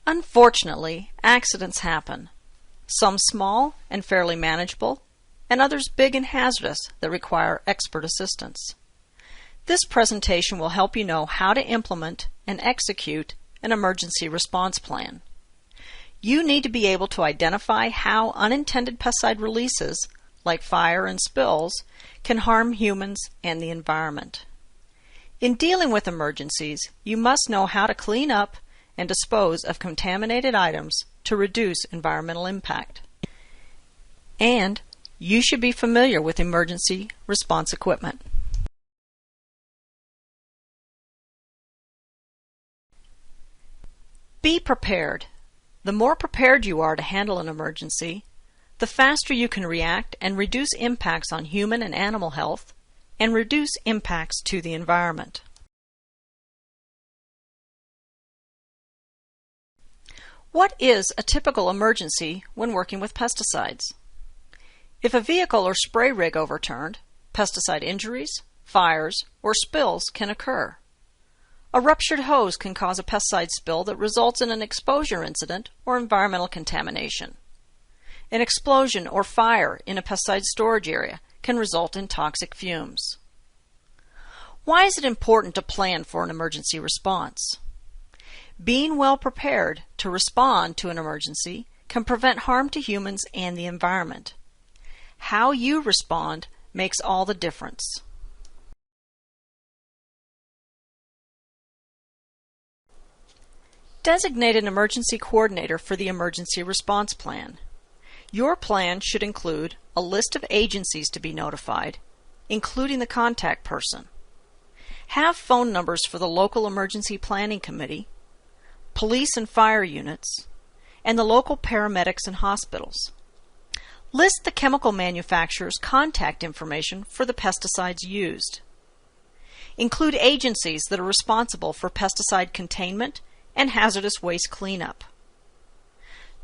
Unfortunately, accidents happen, some small and fairly manageable, and others big and hazardous that require expert assistance. This presentation will help you know how to implement and execute an emergency response plan. You need to be able to identify how unintended pesticide releases, like fire and spills, can harm humans and the environment. In dealing with emergencies, you must know how to clean up and dispose of contaminated items to reduce environmental impact. And you should be familiar with emergency response equipment. Be prepared. The more prepared you are to handle an emergency, the faster you can react and reduce impacts on human and animal health, and reduce impacts to the environment. What is a typical emergency when working with pesticides? If a vehicle or spray rig overturned, pesticide injuries, fires, or spills can occur. A ruptured hose can cause a pesticide spill that results in an exposure incident or environmental contamination. An explosion or fire in a pesticide storage area can result in toxic fumes. Why is it important to plan for an emergency response? Being well prepared to respond to an emergency can prevent harm to humans and the environment. How you respond makes all the difference. Designate an emergency coordinator for the emergency response plan. Your plan should include a list of agencies to be notified, including the contact person. Have phone numbers for the local emergency planning committee, police and fire units, and the local paramedics and hospitals. List the chemical manufacturer's contact information for the pesticides used. Include agencies that are responsible for pesticide containment and hazardous waste cleanup.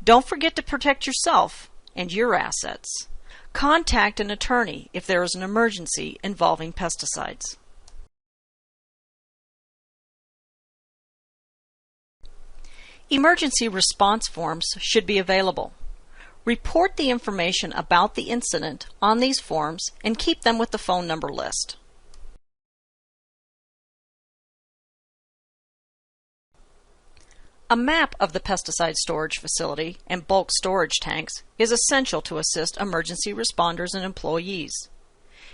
Don't forget to protect yourself and your assets. Contact an attorney if there is an emergency involving pesticides. Emergency response forms should be available. Report the information about the incident on these forms and keep them with the phone number list. A map of the pesticide storage facility and bulk storage tanks is essential to assist emergency responders and employees.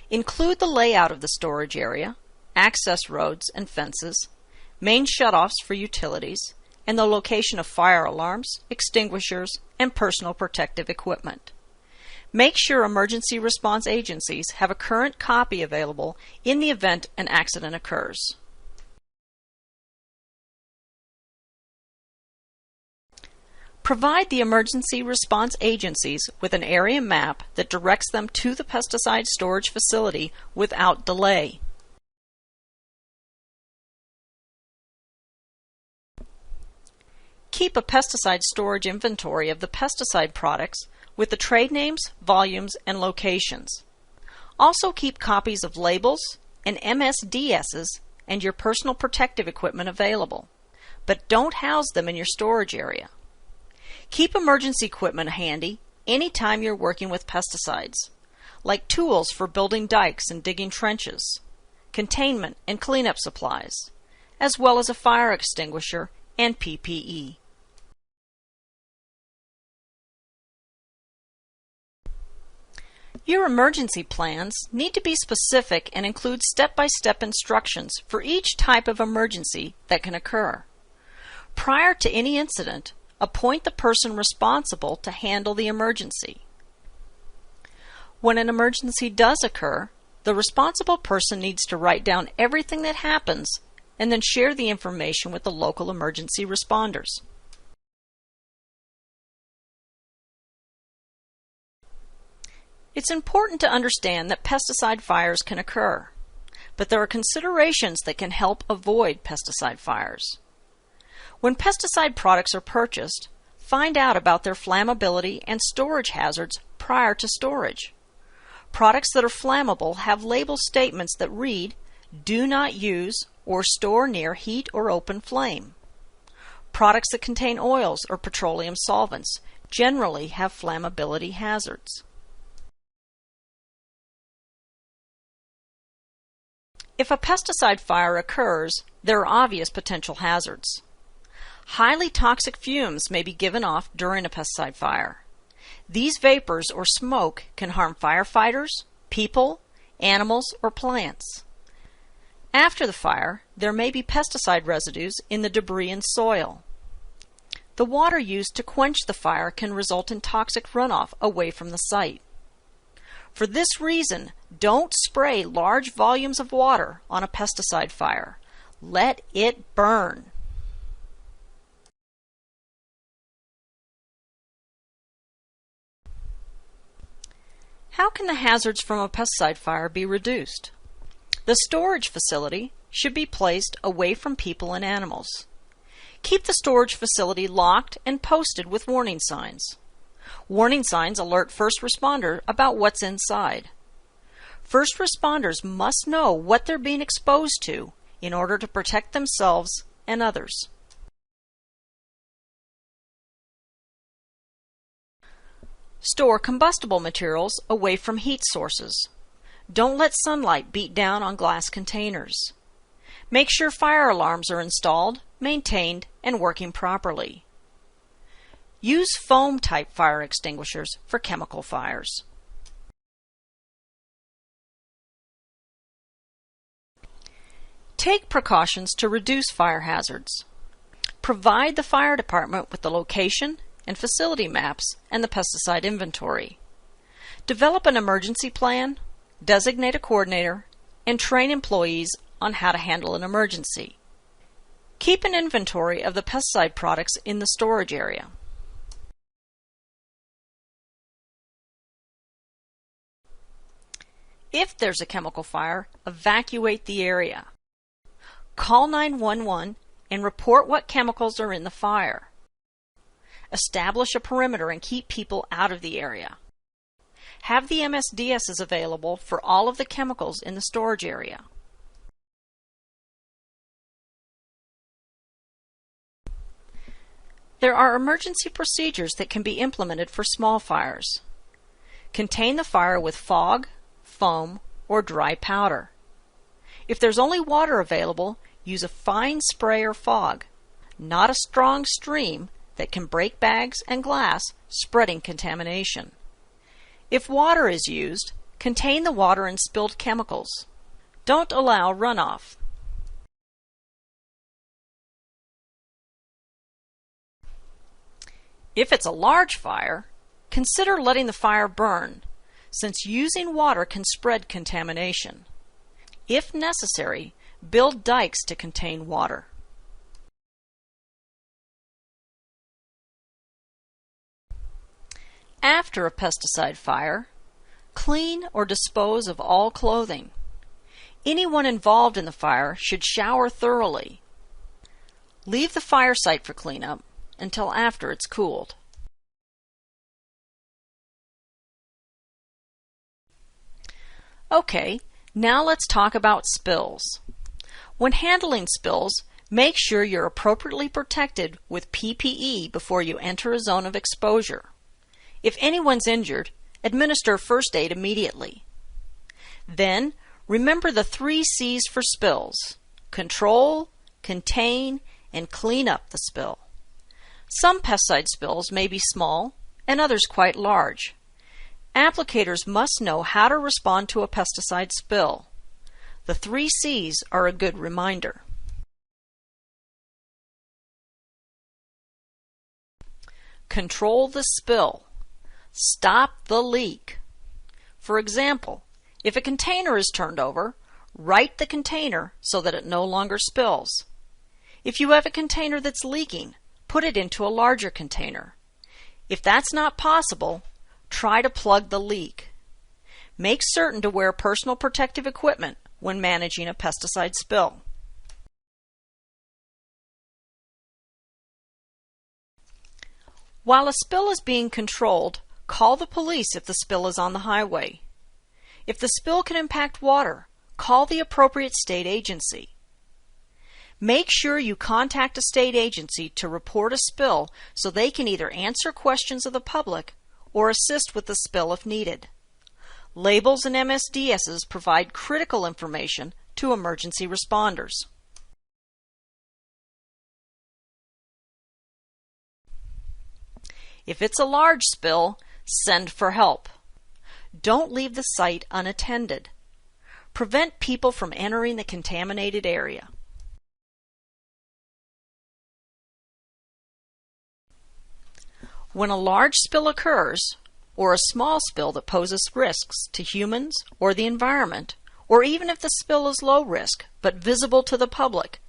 Include the layout of the storage area, access roads and fences, main shutoffs for utilities, and the location of fire alarms, extinguishers, and personal protective equipment. Make sure emergency response agencies have a current copy available in the event an accident occurs. Provide the emergency response agencies with an area map that directs them to the pesticide storage facility without delay. Keep a pesticide storage inventory of the pesticide products with the trade names, volumes, and locations. Also keep copies of labels and MSDSs and your personal protective equipment available, but don't house them in your storage area. Keep emergency equipment handy anytime you're working with pesticides, like tools for building dikes and digging trenches, containment and cleanup supplies, as well as a fire extinguisher and PPE. Your emergency plans need to be specific and include step-by-step instructions for each type of emergency that can occur. Prior to any incident, appoint the person responsible to handle the emergency. When an emergency does occur, the responsible person needs to write down everything that happens and then share the information with the local emergency responders. It's important to understand that pesticide fires can occur, but there are considerations that can help avoid pesticide fires. When pesticide products are purchased, find out about their flammability and storage hazards prior to storage. Products that are flammable have label statements that read, "Do not use or store near heat or open flame." Products that contain oils or petroleum solvents generally have flammability hazards. If a pesticide fire occurs, there are obvious potential hazards. Highly toxic fumes may be given off during a pesticide fire. These vapors or smoke can harm firefighters, people, animals, or plants. After the fire, there may be pesticide residues in the debris and soil. The water used to quench the fire can result in toxic runoff away from the site. For this reason, don't spray large volumes of water on a pesticide fire. Let it burn. How can the hazards from a pesticide fire be reduced? The storage facility should be placed away from people and animals. Keep the storage facility locked and posted with warning signs. Warning signs alert first responders about what's inside. First responders must know what they're being exposed to in order to protect themselves and others. Store combustible materials away from heat sources. Don't let sunlight beat down on glass containers. Make sure fire alarms are installed, maintained, and working properly. Use foam-type fire extinguishers for chemical fires. Take precautions to reduce fire hazards. Provide the fire department with the location and facility maps and the pesticide inventory. Develop an emergency plan, designate a coordinator, and train employees on how to handle an emergency. Keep an inventory of the pesticide products in the storage area. If there's a chemical fire, evacuate the area. Call 911 and report what chemicals are in the fire. Establish a perimeter and keep people out of the area. Have the MSDSs available for all of the chemicals in the storage area. There are emergency procedures that can be implemented for small fires. Contain the fire with fog, foam, or dry powder. If there's only water available, use a fine spray or fog, not a strong stream that can break bags and glass, spreading contamination. If water is used, contain the water in spilled chemicals. Don't allow runoff. If it's a large fire, consider letting the fire burn, since using water can spread contamination. If necessary, build dikes to contain water. After a pesticide fire, clean or dispose of all clothing. Anyone involved in the fire should shower thoroughly. Leave the fire site for cleanup until after it's cooled. Okay, now let's talk about spills. When handling spills, make sure you're appropriately protected with PPE before you enter a zone of exposure. If anyone's injured, administer first aid immediately. Then, remember the 3 C's for spills: control, contain, and clean up the spill. Some pesticide spills may be small and others quite large. Applicators must know how to respond to a pesticide spill. The 3 C's are a good reminder. Control the spill. Stop the leak. For example, if a container is turned over, right the container so that it no longer spills. If you have a container that's leaking, put it into a larger container. If that's not possible, try to plug the leak. Make certain to wear personal protective equipment when managing a pesticide spill. While a spill is being controlled, call the police if the spill is on the highway. If the spill can impact water, call the appropriate state agency. Make sure you contact a state agency to report a spill so they can either answer questions of the public or assist with the spill if needed. Labels and MSDSs provide critical information to emergency responders. If it's a large spill, send for help. Don't leave the site unattended. Prevent people from entering the contaminated area. When a large spill occurs, or a small spill that poses risks to humans or the environment, or even if the spill is low risk but visible to the public,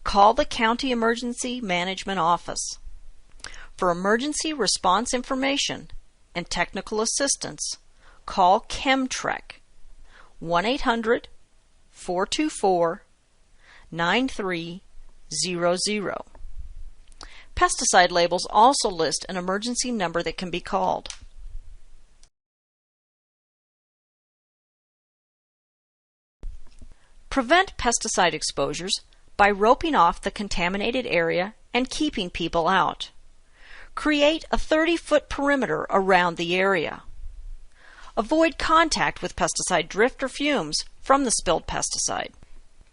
call the County Emergency Management Office. For emergency response information and technical assistance, call Chemtrec 1-800-424-9300. Pesticide labels also list an emergency number that can be called. Prevent pesticide exposures by roping off the contaminated area and keeping people out. Create a 30-foot perimeter around the area. Avoid contact with pesticide drift or fumes from the spilled pesticide.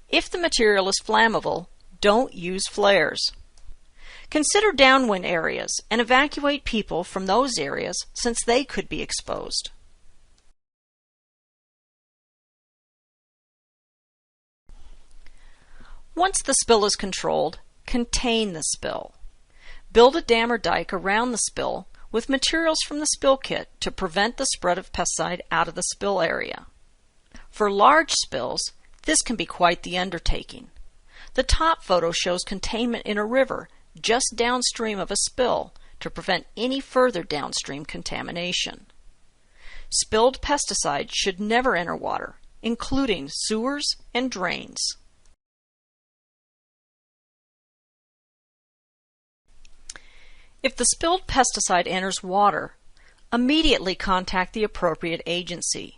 If the material is flammable, don't use flares. Consider downwind areas and evacuate people from those areas since they could be exposed. Once the spill is controlled, contain the spill. Build a dam or dike around the spill with materials from the spill kit to prevent the spread of pesticide out of the spill area. For large spills, this can be quite the undertaking. The top photo shows containment in a river just downstream of a spill to prevent any further downstream contamination. Spilled pesticide should never enter water, including sewers and drains. If the spilled pesticide enters water, immediately contact the appropriate agency.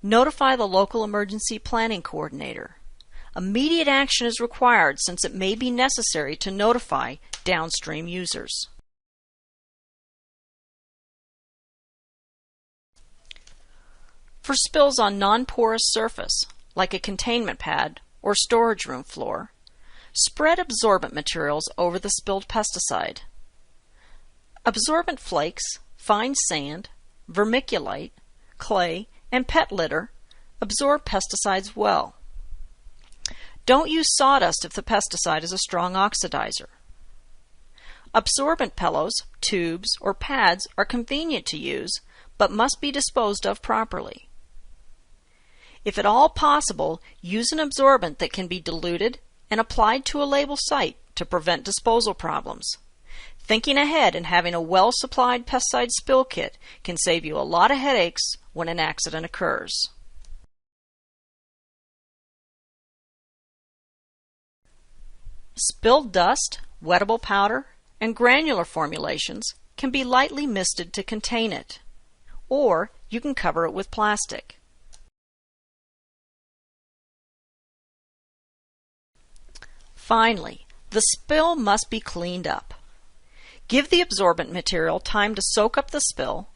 Notify the local emergency planning coordinator. Immediate action is required since it may be necessary to notify downstream users. For spills on non-porous surface, like a containment pad or storage room floor, spread absorbent materials over the spilled pesticide. Absorbent flakes, fine sand, vermiculite, clay, and pet litter absorb pesticides well. Don't use sawdust if the pesticide is a strong oxidizer. Absorbent pillows, tubes, or pads are convenient to use, but must be disposed of properly. If at all possible, use an absorbent that can be diluted and applied to a label site to prevent disposal problems. Thinking ahead and having a well-supplied pesticide spill kit can save you a lot of headaches when an accident occurs. Spilled dust, wettable powder, and granular formulations can be lightly misted to contain it, or you can cover it with plastic. Finally, the spill must be cleaned up. Give the absorbent material time to soak up the spill,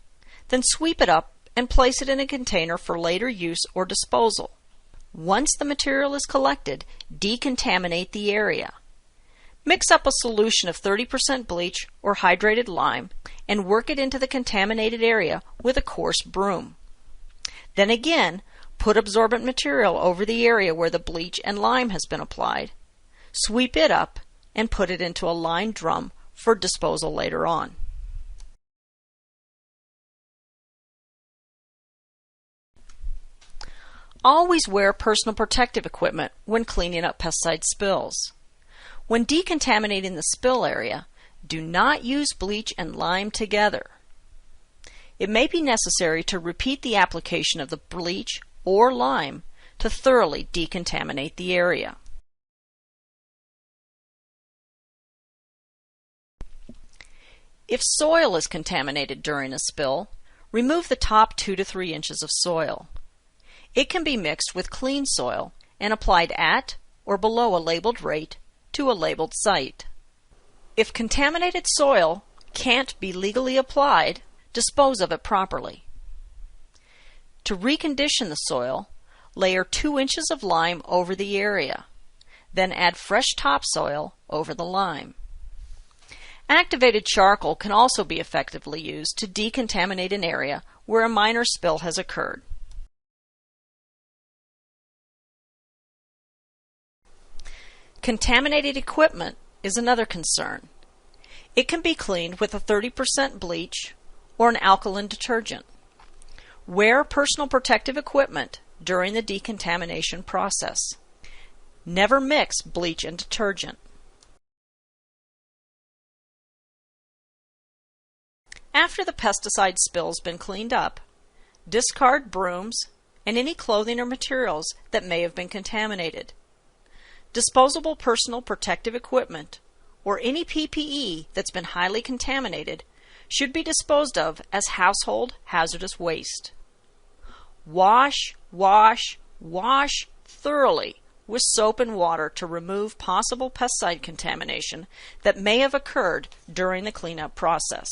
then sweep it up and place it in a container for later use or disposal. Once the material is collected, decontaminate the area. Mix up a solution of 30% bleach or hydrated lime and work it into the contaminated area with a coarse broom. Then again, put absorbent material over the area where the bleach and lime has been applied. Sweep it up and put it into a lined drum for disposal later on. Always wear personal protective equipment when cleaning up pesticide spills. When decontaminating the spill area, do not use bleach and lime together. It may be necessary to repeat the application of the bleach or lime to thoroughly decontaminate the area. If soil is contaminated during a spill, remove the top 2 to 3 inches of soil. It can be mixed with clean soil and applied at or below a labeled rate to a labeled site. If contaminated soil can't be legally applied, dispose of it properly. To recondition the soil, layer 2 inches of lime over the area. Then add fresh topsoil over the lime. Activated charcoal can also be effectively used to decontaminate an area where a minor spill has occurred. Contaminated equipment is another concern. It can be cleaned with a 30% bleach or an alkaline detergent. Wear personal protective equipment during the decontamination process. Never mix bleach and detergent. After the pesticide spill's been cleaned up, discard brooms and any clothing or materials that may have been contaminated. Disposable personal protective equipment or any PPE that's been highly contaminated should be disposed of as household hazardous waste. Wash, wash, wash thoroughly with soap and water to remove possible pesticide contamination that may have occurred during the cleanup process.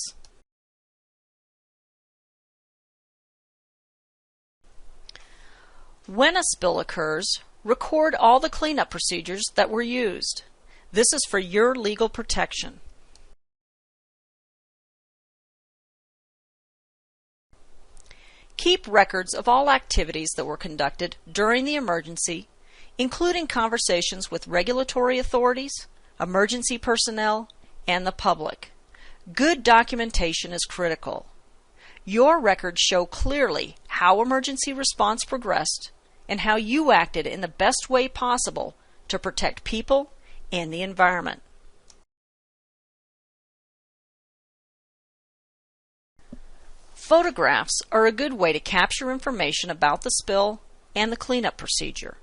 When a spill occurs, record all the cleanup procedures that were used. This is for your legal protection. Keep records of all activities that were conducted during the emergency, including conversations with regulatory authorities, emergency personnel, and the public. Good documentation is critical. Your records show clearly how emergency response progressed and how you acted in the best way possible to protect people and the environment. Photographs are a good way to capture information about the spill and the cleanup procedure.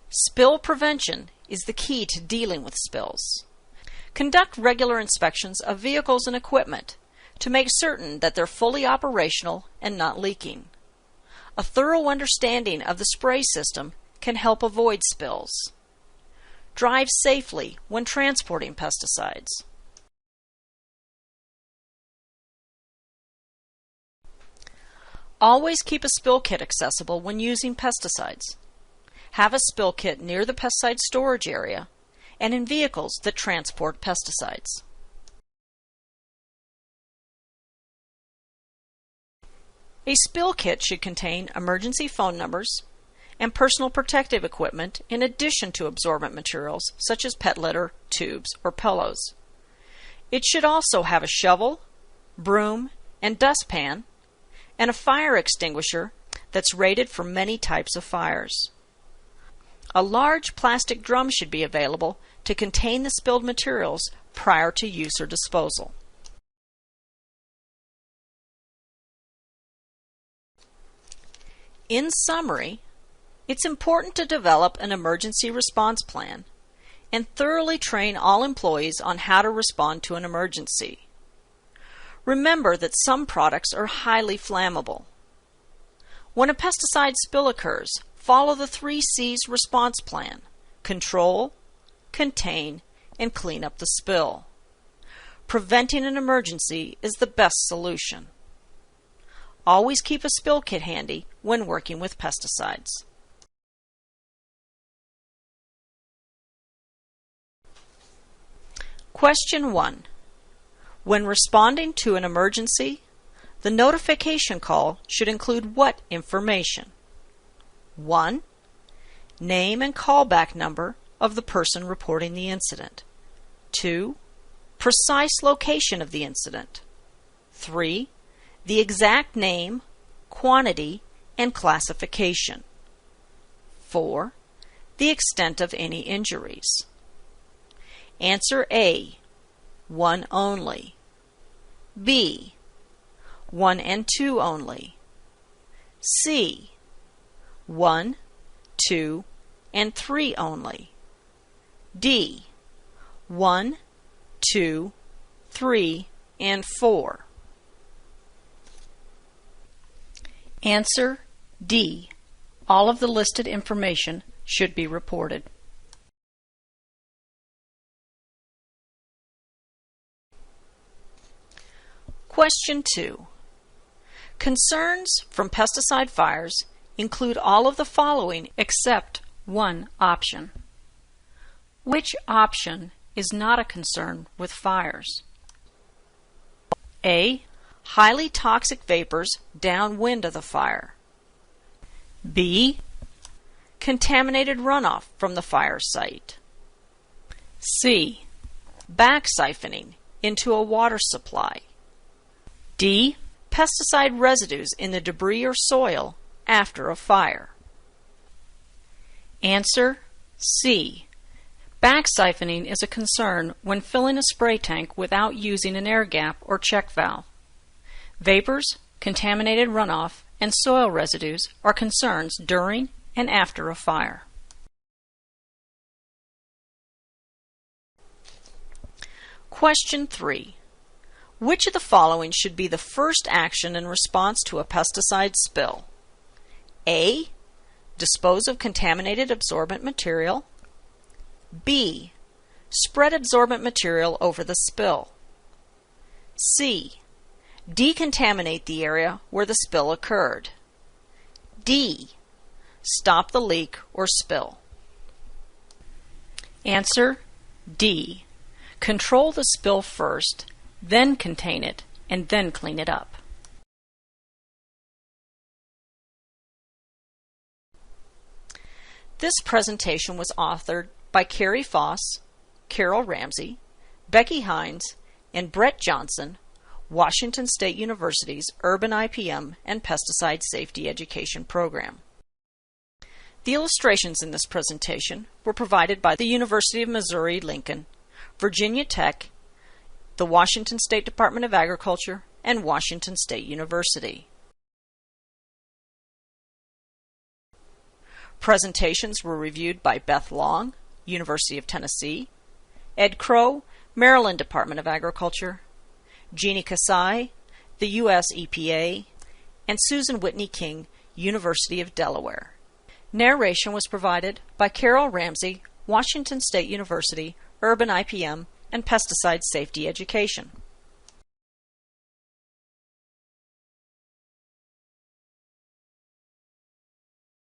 Spill prevention is the key to dealing with spills. Conduct regular inspections of vehicles and equipment to make certain that they're fully operational and not leaking. A thorough understanding of the spray system can help avoid spills. Drive safely when transporting pesticides. Always keep a spill kit accessible when using pesticides. Have a spill kit near the pesticide storage area and in vehicles that transport pesticides. A spill kit should contain emergency phone numbers and personal protective equipment in addition to absorbent materials such as pet litter, tubes, or pillows. It should also have a shovel, broom, and dustpan, and a fire extinguisher that's rated for many types of fires. A large plastic drum should be available to contain the spilled materials prior to use or disposal. In summary, it's important to develop an emergency response plan and thoroughly train all employees on how to respond to an emergency. Remember that some products are highly flammable. When a pesticide spill occurs, follow the 3 C's response plan: control, contain, and clean up the spill. Preventing an emergency is the best solution. Always keep a spill kit handy when working with pesticides. Question 1. When responding to an emergency, the notification call should include what information? 1. Name and callback number of the person reporting the incident. 2. Precise location of the incident. 3. The exact name, quantity, and classification. 4. The extent of any injuries. Answer A. 1 only. B. 1 and 2 only. C. 1, 2, and 3 only. D. 1, 2, 3, and 4. Answer D. All of the listed information should be reported. Question 2. Concerns from pesticide fires include all of the following except one option. Which option is not a concern with fires? A. Highly toxic vapors downwind of the fire. B. Contaminated runoff from the fire site. C. Back siphoning into a water supply. D. Pesticide residues in the debris or soil after a fire. Answer C. Back siphoning is a concern when filling a spray tank without using an air gap or check valve. Vapors, contaminated runoff, and soil residues are concerns during and after a fire. Question 3. Which of the following should be the first action in response to a pesticide spill? A. Dispose of contaminated absorbent material. B. Spread absorbent material over the spill. C. Decontaminate the area where the spill occurred. D. Stop the leak or spill. Answer D. Control the spill first, then contain it, and then clean it up. This presentation was authored by Carrie Foss, Carol Ramsey, Becky Hines, and Brett Johnson, Washington State University's Urban IPM and Pesticide Safety Education Program. The illustrations in this presentation were provided by the University of Missouri-Lincoln, Virginia Tech, the Washington State Department of Agriculture, and Washington State University. Presentations were reviewed by Beth Long, University of Tennessee, Ed Crow, Maryland Department of Agriculture, Jeannie Kasai, the U.S. EPA, and Susan Whitney King, University of Delaware. Narration was provided by Carol Ramsey, Washington State University, Urban IPM, and Pesticide Safety Education.